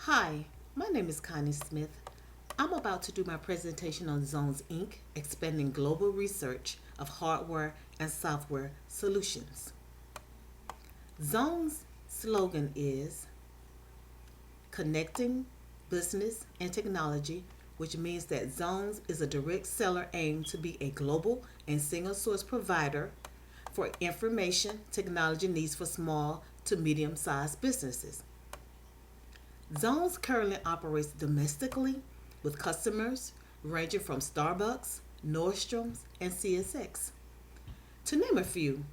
Hi, my name is Connie Smith. I'm about to do my presentation on Zones Inc., expanding global research of hardware and software solutions. Zones' slogan is connecting business and technology, which means that Zones is a direct seller aimed to be a global and single source provider for information technology needs for small to medium sized businesses. Zones currently operates domestically with customers ranging from Starbucks, Nordstrom's, and CSX. To name a few,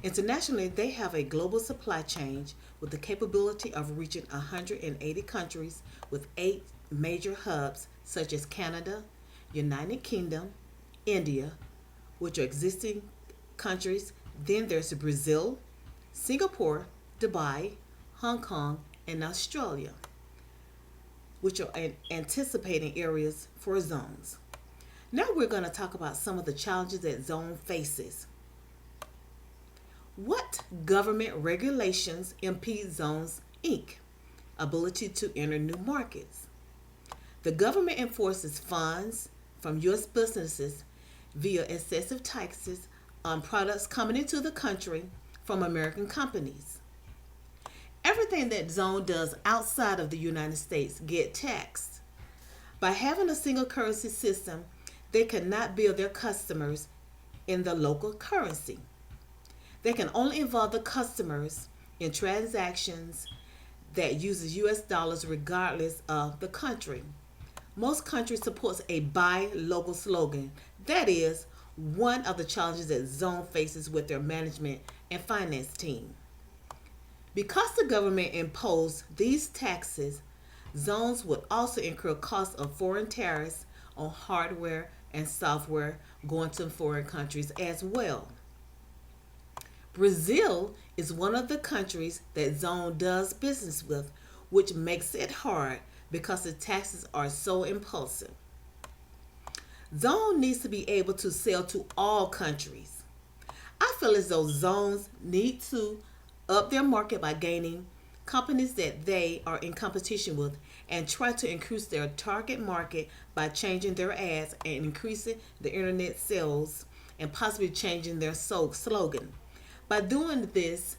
internationally they have a global supply chain with the capability of reaching 180 countries with 8 major hubs such as Canada, United Kingdom, India, which are existing countries. Then there's Brazil, Singapore, Dubai, Hong Kong, and Australia, which are anticipating areas for zones. Now we're going to talk about some of the challenges that zone faces. What government regulations impede zones Inc. ability to enter new markets? The government enforces fines from U.S. businesses via excessive taxes on products coming into the country from American companies. Everything that zone does outside of the United States get taxed. By having a single currency system, they cannot bill their customers in the local currency. They can only involve the customers in transactions that uses US dollars regardless of the country. Most countries supports a buy local slogan. That is one of the challenges that Zone faces with their management and finance team. Because the government imposed these taxes, zones would also incur costs of foreign tariffs on hardware and software going to foreign countries as well. Brazil is one of the countries that Zone does business with, which makes it hard because the taxes are so impulsive. Zone needs to be able to sell to all countries. I feel as though zones need to up their market by gaining companies that they are in competition with and try to increase their target market by changing their ads and increasing the internet sales and possibly changing their slogan. By doing this,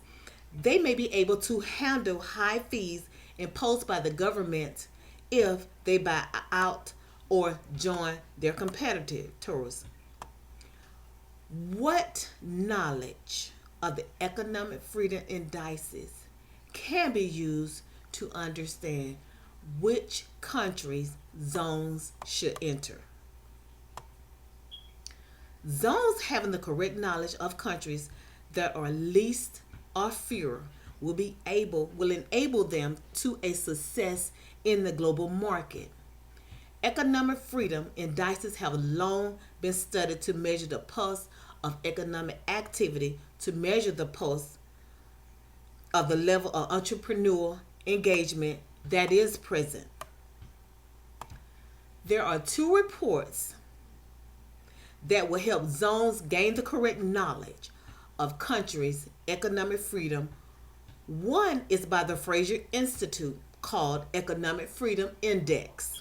they may be able to handle high fees imposed by the government if they buy out or join their competitors. What knowledge of the economic freedom indices can be used to understand which countries zones should enter? Zones having the correct knowledge of countries that are least or fewer will enable them to a success in the global market. Economic freedom indices have long been studied to measure the pulse of economic activity, to measure the pulse of the level of entrepreneurial engagement that is present. There are two reports that will help zones gain the correct knowledge of countries' economic freedom. One is by the Fraser Institute called Economic Freedom Index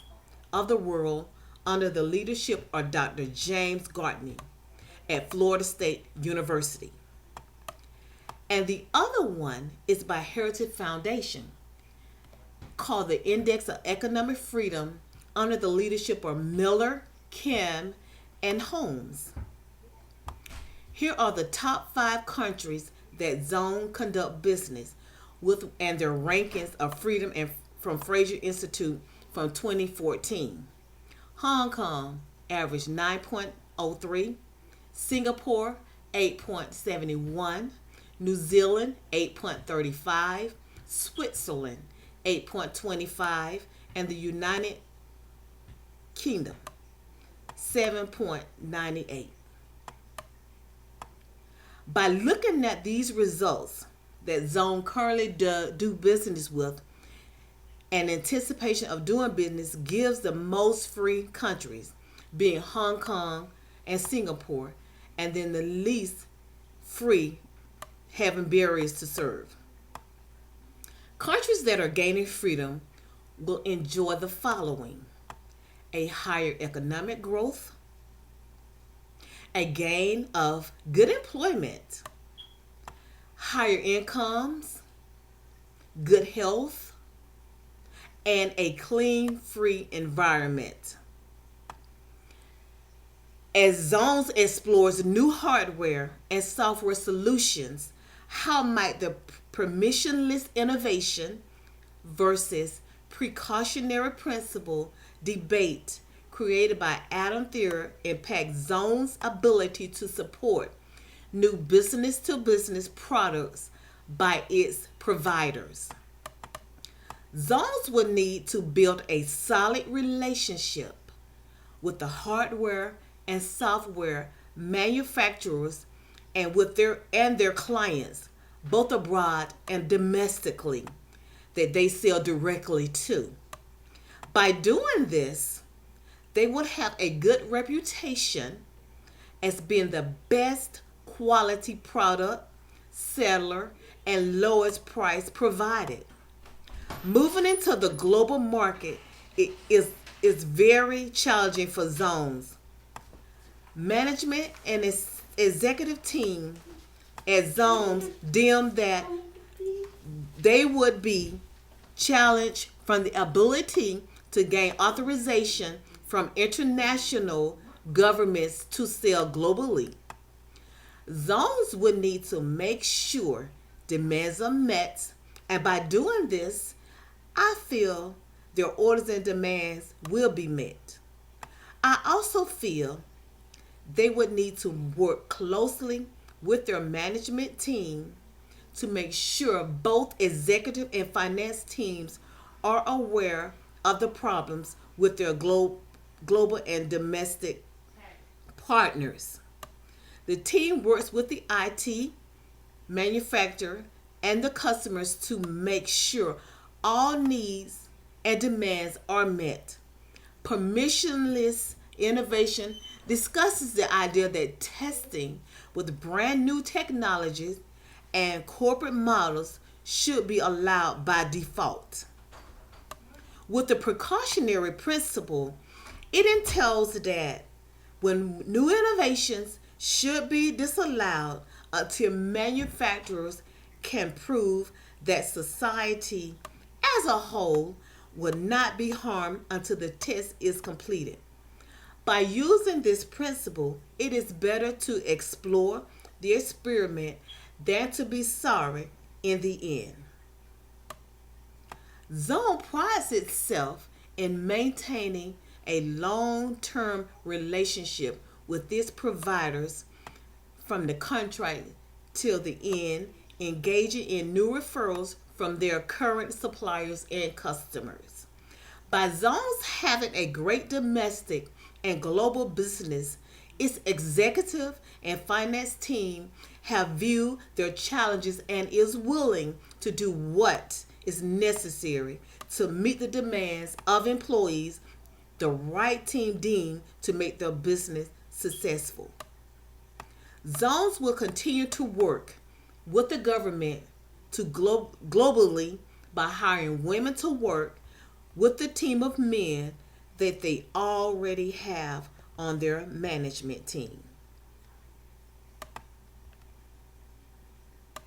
of the World under the leadership of Dr. James Gartner at Florida State University. And the other one is by Heritage Foundation called the Index of Economic Freedom under the leadership of Miller, Kim, and Holmes. Here are the top 5 countries that Zone conduct business with and their rankings of freedom and from Fraser Institute from 2014. Hong Kong averaged 9.03, Singapore 8.71, New Zealand 8.35, Switzerland 8.25, and the United Kingdom 7.98. By looking at these results that Zone currently do business with, and anticipation of doing business gives the most free countries, being Hong Kong and Singapore, and then the least free, having barriers to serve. Countries that are gaining freedom will enjoy the following: a higher economic growth, a gain of good employment, higher incomes, good health, and a clean, free environment. As Zones explores new hardware and software solutions, how might the permissionless innovation versus precautionary principle debate created by Adam Thierer impact Zone's ability to support new business to business products by its providers? Zones will need to build a solid relationship with the hardware and software manufacturers and with their clients, both abroad and domestically, that they sell directly to. By doing this, they would have a good reputation as being the best quality product, seller, and lowest price provided. Moving into the global market is very challenging for Zones. Management and its executive team at Zones deemed that they would be challenged from the ability to gain authorization from international governments to sell globally. Zones would need to make sure demands are met, and by doing this, I feel their orders and demands will be met. I also feel they would need to work closely with their management team to make sure both executive and finance teams are aware of the problems with their global and domestic partners. The team works with the IT, manufacturer, and the customers to make sure all needs and demands are met. Permissionless innovation discusses the idea that testing with brand new technologies and corporate models should be allowed by default. With the precautionary principle, it entails that when new innovations should be disallowed until manufacturers can prove that society as a whole will not be harmed until the test is completed. By using this principle, it is better to explore the experiment than to be sorry in the end. Zone prides itself in maintaining a long-term relationship with its providers from the contract till the end, engaging in new referrals from their current suppliers and customers. By Zones having a great domestic and global business, its executive and finance team have viewed their challenges and is willing to do what is necessary to meet the demands of employees the right team deemed to make their business successful. Zones will continue to work with the government to globally by hiring women to work with the team of men that they already have on their management team.